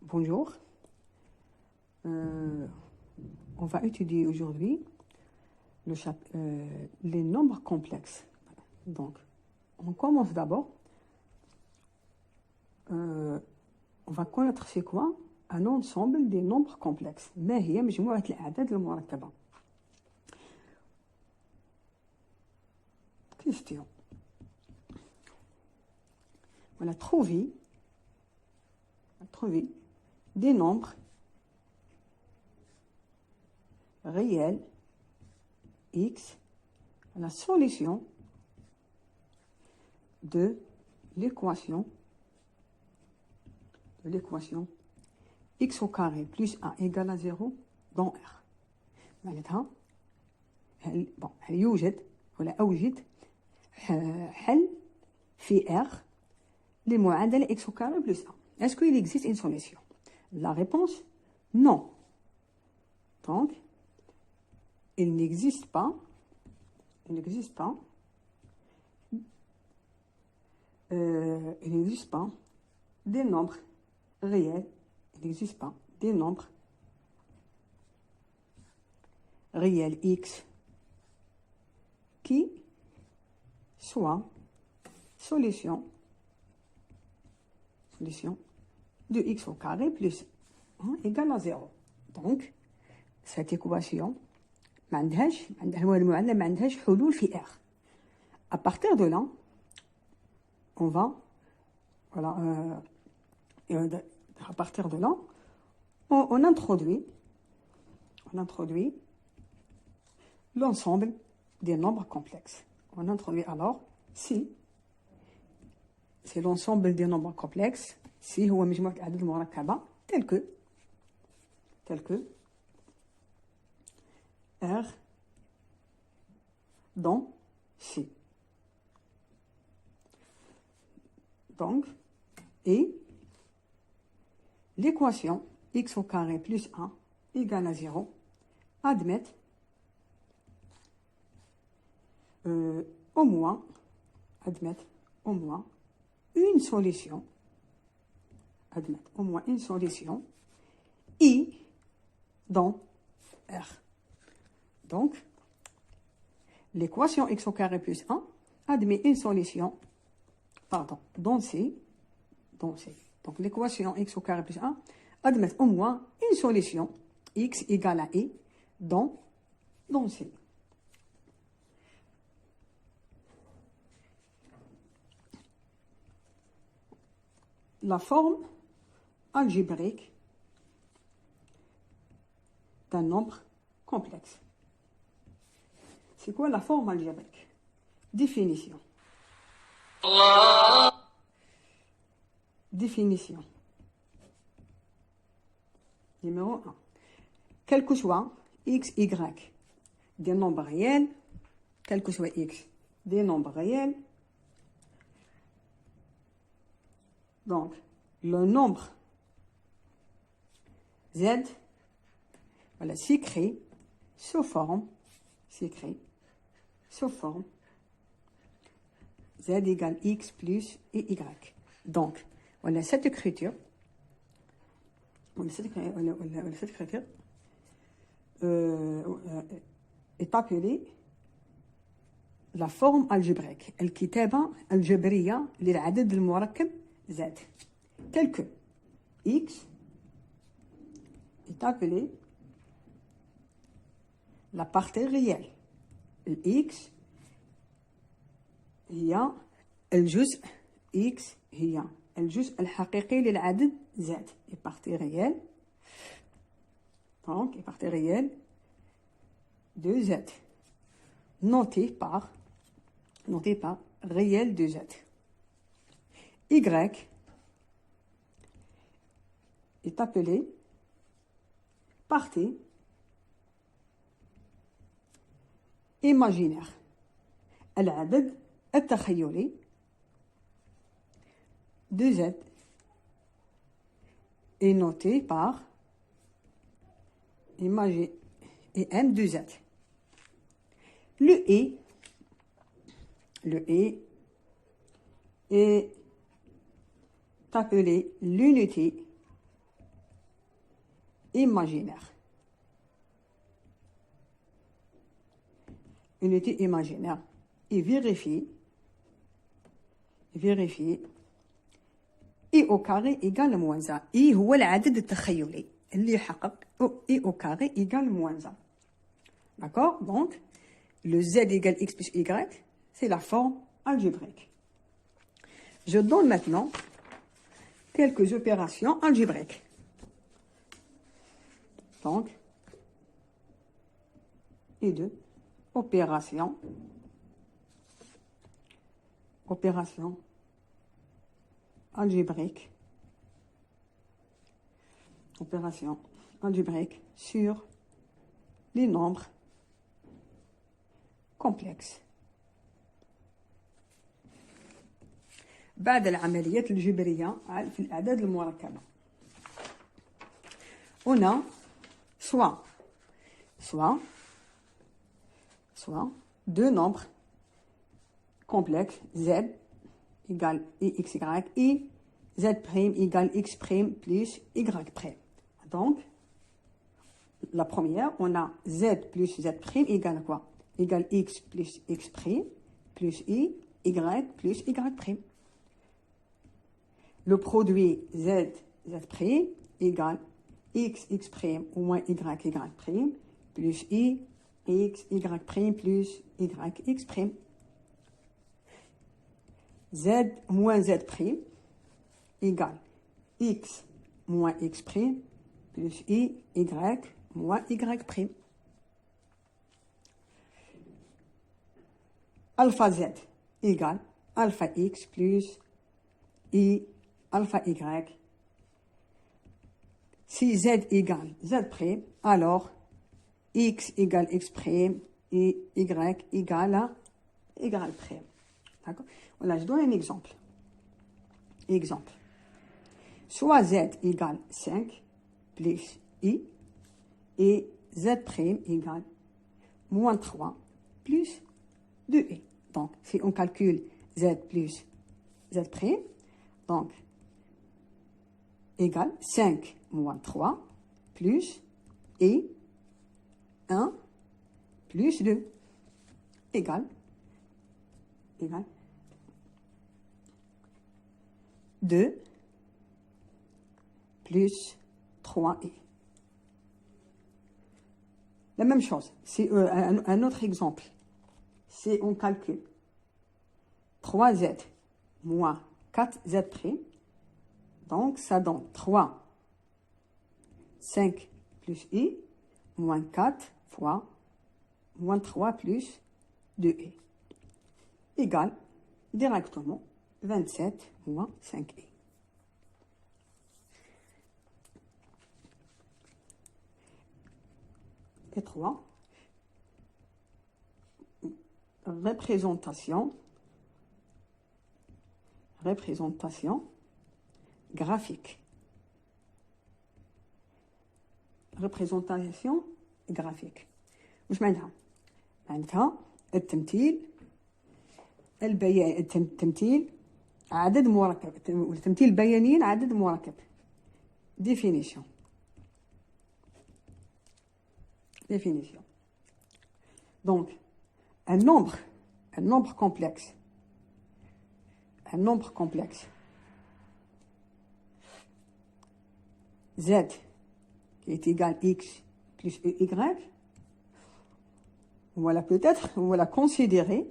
Bonjour. On va étudier aujourd'hui les nombres complexes. Donc, on commence d'abord. On va connaître c'est quoi un ensemble des nombres complexes. ما هي مجموعة الأعداد المركبة. Question. On a trouvé des nombres réels x à la solution de l'équation x au carré plus 1 égale à 0 dans R. معناتها هل يوجد ولا أوجد حل في R لمعادلة x au carré plus 1. Est-ce qu'il existe une solution? La réponse, non. Donc, il n'existe pas des nombres réels, x qui soient solution de x au carré plus 1 égale à 0. Donc, cette équation ما عندهاش المعادلة ما عندهاش حلول في R. À partir de là, on va à partir de là, on introduit l'ensemble des nombres complexes. On introduit alors si c'est l'ensemble des nombres complexes, si هو مجموعة الأعداد المركبة tel que R dans C. Donc, et l'équation x au carré plus 1 égale à 0 admet au moins une solution I dans R. Donc, l'équation x au carré plus 1 admet une solution, dans C. Donc, l'équation x au carré plus 1 admet au moins une solution x égale à I dans C. La forme algébrique d'un nombre complexe. C'est quoi la forme algébrique? Définition. Numéro 1. Quel que soit x, y des nombres réels, quel que soit x des nombres réels, donc le nombre z s'écrit sous forme z égale x plus et y. Donc, voilà cette écriture. Est appelée la forme algébrique. الكتابة الجبرية للعدد المركب z. Tel que x est appelé la partie réelle. x هي الجزء x هي الجزء الحقيقي للعدد z. Et partie réelle. Donc, et partie réelle de z. Notée par réel de z. Y est appelé partie imaginaire. العدد التخيلي de z est noté par imagé et m de z. Le e est appeler l'unité imaginaire. Unité imaginaire. Et vérifier. I au carré égale moins 1. I هو العدد التخيلي اللي يحقق I au carré égale moins 1. D'accord? Donc, le Z égale X plus Y, c'est la forme algébrique. Je donne maintenant quelques opérations algébriques. Donc, et deux opérations algébriques. Opération algébrique sur les nombres complexes. بعد العمليات الجبرية في الأعداد المركبة. On a soit deux nombres complexes Z égale XY et Z' égale X' plus Y'. Donc, la première, on a Z plus Z' égale quoi? Égale X plus X' plus Y plus Y'. Le produit Z égale X moins Y plus X, Y' plus YX'. Z moins Z' égale X moins X' plus Y moins Y'. Alpha Z égale alpha X plus I alpha Y. Si Z égale Z', alors X égale X' et Y égale à Y'. D'accord? Voilà, je donne un exemple. Soit Z égale 5 plus I et Z' égale moins 3 plus 2i. Donc, si on calcule Z plus Z', donc, égale 5 moins 3 plus I 1 plus 2 égale 2 plus 3i. La même chose, c'est un autre exemple. Si on calcule 3z moins 4z', donc ça donne 3, 5 plus i, moins 4 fois moins 3 plus 2i, égale directement 27 moins 5i. Et 3, représentation graphique. représentation graphique. واش معناتها؟ معناتها التمثيل التمثيل عدد مركب، التمثيل البياني عدد مركب. définition. Donc un nombre complexe Z qui est égal X plus Y, on va la considérer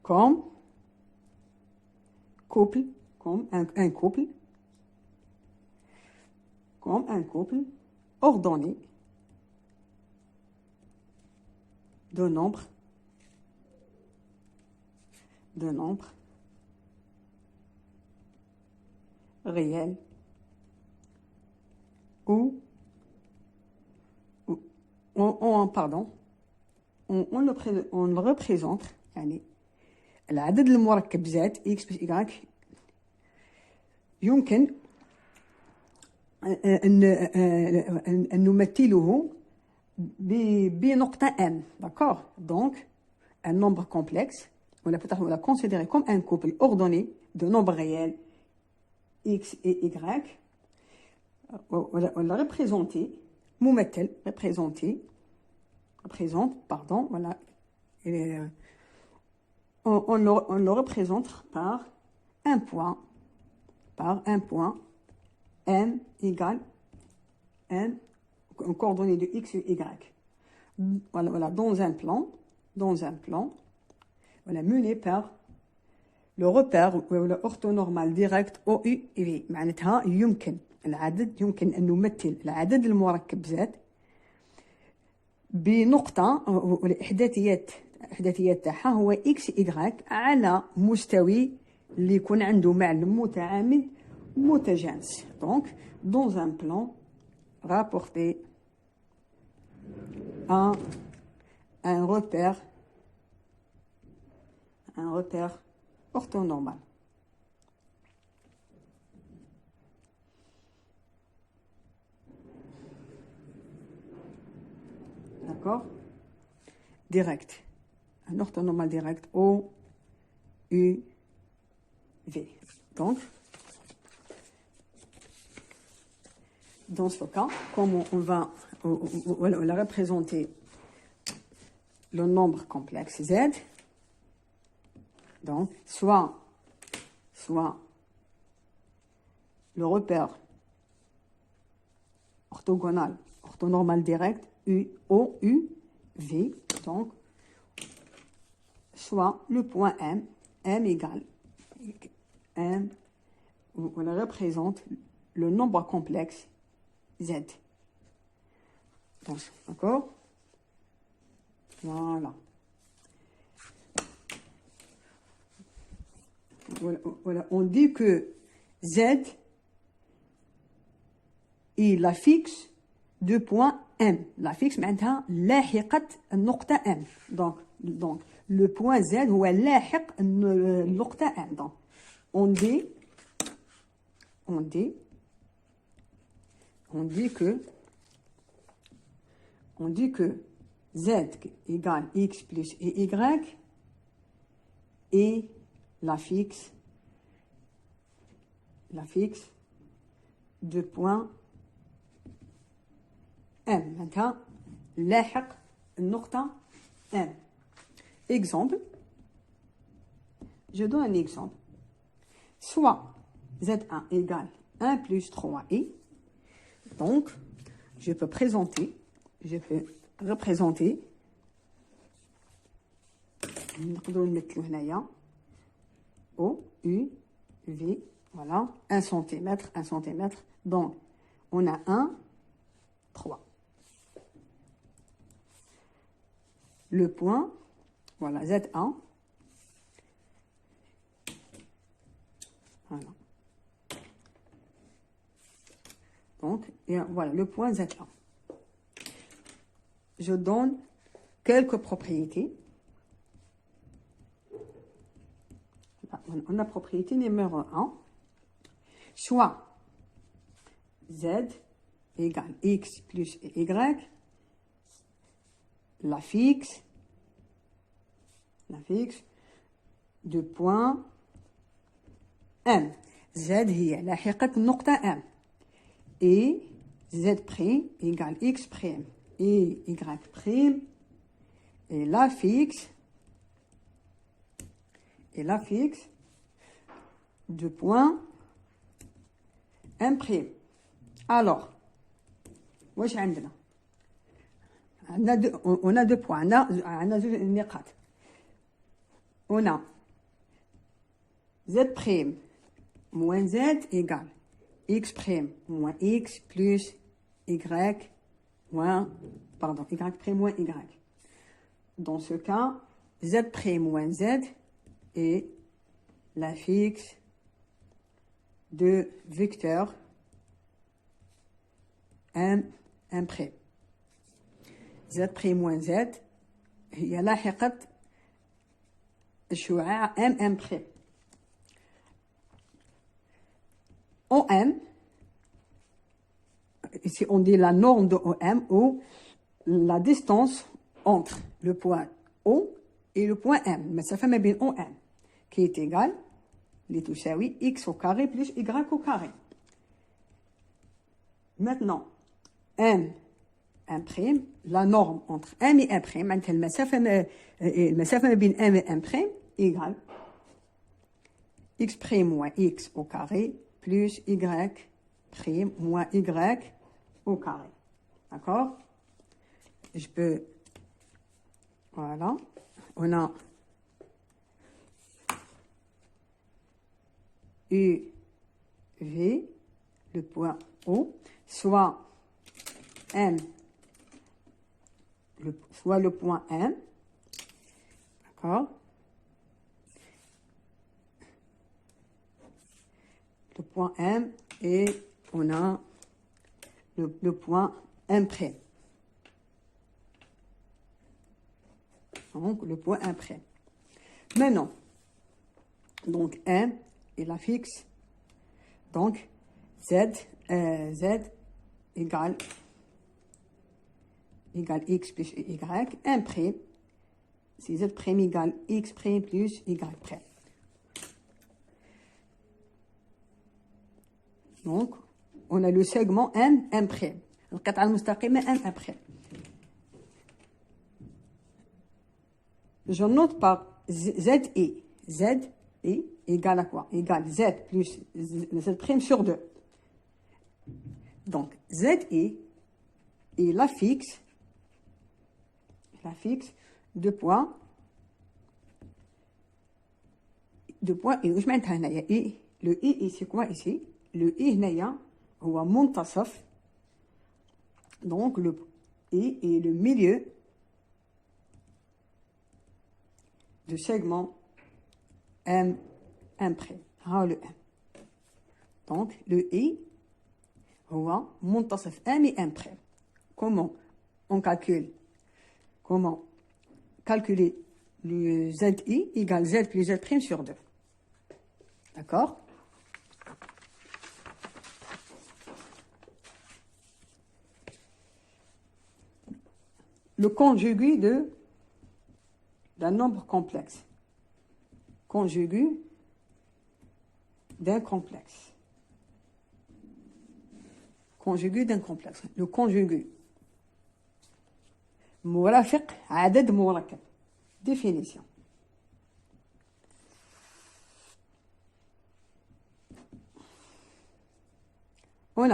comme couple, comme un couple ordonné de nombres réels ou on le représente يعني العدد المركب Z X plus Y يمكن أن نمثله بنقطة M. D'accord? Donc, un nombre complexe on l'a considéré comme un couple ordonné de nombres réels x et y. On l'a représenté, ممثل, représente, pardon, voilà. Et, on le représente par un point, m égale n, coordonnées de x et y. Voilà, dans un plan, voilà, mené par le repère ou l'orthonormal direct OU V. معناتها يمكن أن نمثل العدد المركب Z بنقطة والإحداثيات تاعها هو X Y على مستوي اللي يكون عنده معلم متعامد متجانس. Donc, dans un plan rapporté à un repère orthonormal. D'accord? Direct. Un orthonormal direct O, U, V. Donc, dans ce cas, comme on va représenter le nombre complexe Z, donc, soit le repère orthonormal direct, O, U, V, donc, soit le point M égale M, on représente le nombre complexe Z. Donc, d'accord? Voilà. Voilà. On dit que Z est la fixe de point M. La fixe معناتها لاحقة النقطة M. Donc le point Z هو لاحق النقطة M. Donc on dit que Z égale X plus Y et la fixe de point M. معناتها لاحق النقطة M. Exemple. Je donne un exemple. Soit Z1 égale 1 plus 3i. Donc, je peux représenter نقدروا نمثلو هنايا O, U, V, voilà, 1 cm. Donc, on a 1, 3. Le point, voilà, Z1. Voilà. Donc, et voilà, le point Z1. Je donne quelques propriétés. On a propriété numéro 1. Soit Z égale X plus Y, la fixe de point M. Z هي لاحقة النقطة M. Et Z' égale X' et Y' et la fixe de point M'. Alors, واش عندنا؟ on a deux points, عندنا زوج نقاط. On a Z' moins Z égale X' moins X plus Y moins, pardon, Y' moins Y. Dans ce cas, Z' moins Z est la fixe de vecteur M'. Z' moins Z هي لاحقة الشعاع M'. OM, ici on dit la norme de OM, ou la distance entre le point O et le point M, mais ça fait ma bien OM, qui est égal, les tout ça oui, x au carré plus y au carré. Maintenant, M, M', la norme entre M et M', المسافة ما بين M et M' égale x' moins x au carré plus y' moins y au carré. D'accord? Je peux... Voilà. On a U, V, le point O, soit M, soit le point M, d'accord? Le point M et on a le point M'. Donc, le point M'. Maintenant, donc M et la fixe, donc Z égale x plus y, M', c'est Z' égale x' plus y'. Donc, on a le segment M'. القطعة المستقيمة M'. Je note par ZI. ZI égale à quoi? Égale Z plus Z' sur 2. Donc, ZI et la fixe, deux points, et où je mets I. Le I, c'est quoi ici? Le I, هو منتصف. Donc, le I est le milieu du segment M'. Ah, le M. Donc, le I, هو منتصف M et M'. Comment on calcule? Comment calculer le ZI égale Z plus Z' sur 2. D'accord? Le conjugué d'un nombre complexe. Conjugué d'un complexe. Conjugué d'un complexe. Le conjugué. مرافق عدد مركب. Définition. On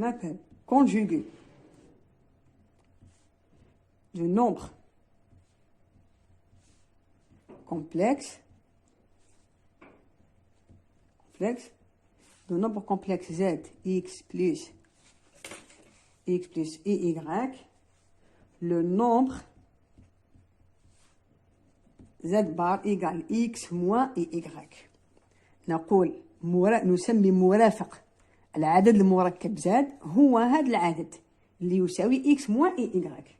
appelle conjugué du nombre complexe, de nombre complexe Z, X plus et Y, le nombre Z bar égale X moins et Y. نسمي مرافق العدد المركب Z هو هذا العدد اللي يساوي X moins et Y.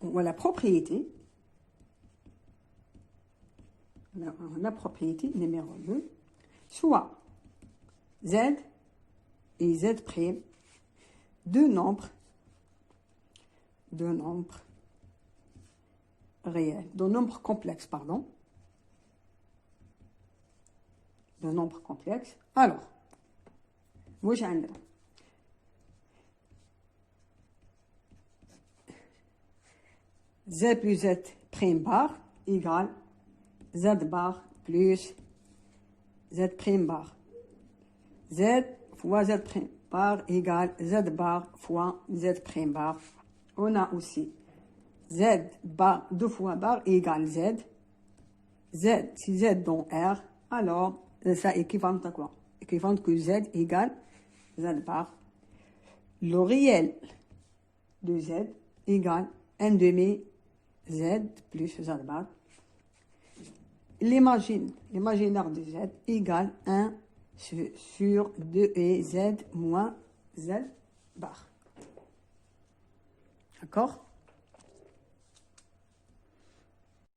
La propriété, numéro 2, soit Z et Z', deux nombres réels, deux nombres complexes, pardon. Deux nombres complexes. Alors, moi j'ai un Z plus Z' bar égale Z bar plus Z' bar. Z fois Z' bar égale Z bar fois Z' bar. On a aussi Z bar, deux fois bar égale Z. Z, si Z dans R, alors ça équivalent à quoi? Équivalent que Z égale Z bar. Le réel de Z égale 1 demi Z plus Z bar. L'imaginaire de Z égale 1 sur 2 et Z moins Z bar. D'accord?